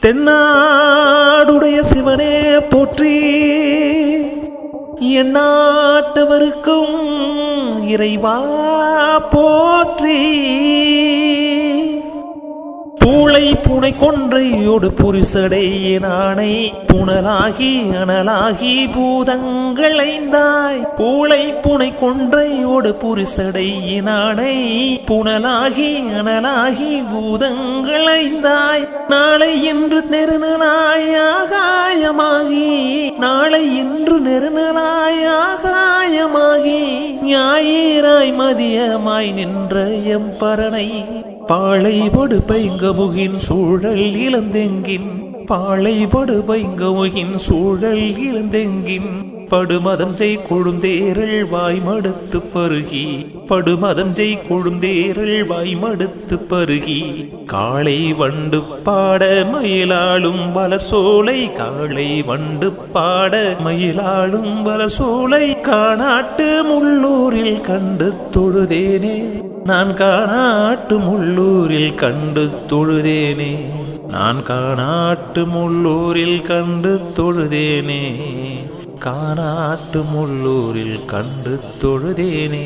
தென்னாடுடைய சிவனே போற்றி, எந்நாட்டவருக்கும் இறைவா போற்றி. பூளை பூனை கொன்றையோடு புரிசடை நாணை புனலாகி அனலாகி பூதங்களைந்தாய். பூளை பூனை கொன்றையோடு புரிசடை நாணை புனலாகி அனலாகி பூதங்களைந்தாய். நாளை இன்று நெருநலாய் ஆகாயமாகி, நாளை இன்று நெருநலாய் ஆகாயமாகி, ஞாயிறாய் மதியமாய் நின்ற எம்பரனை பாளைபடு பைங்கமுகின் சூழல் இளந்தெங்கின், பாளைபடு பைங்கமுகின் சூழல் இளந்தெங்கின், படுமதம் செய் கொழுந்தேரள் வாய்மடுத்து பருகி, படுமதம் செய் கொழுந்தேரள் வாய்மடுத்து பருகி, காளை வண்டு பாட மயிலாளும் வலசோலை, காளை வண்டு பாட மயிலாளும் வலசோலை, காணாட்டு முள்ளூரில் கண்டு தொழுதேனே, நான் காணாட்டு முள்ளூரில் கண்டு தொழுதேனே, நான் காணாட்டு முள்ளூரில் கண்டு தொழுதேனே, காணாட்டு முள்ளூரில் கண்டு தொழுதேனே.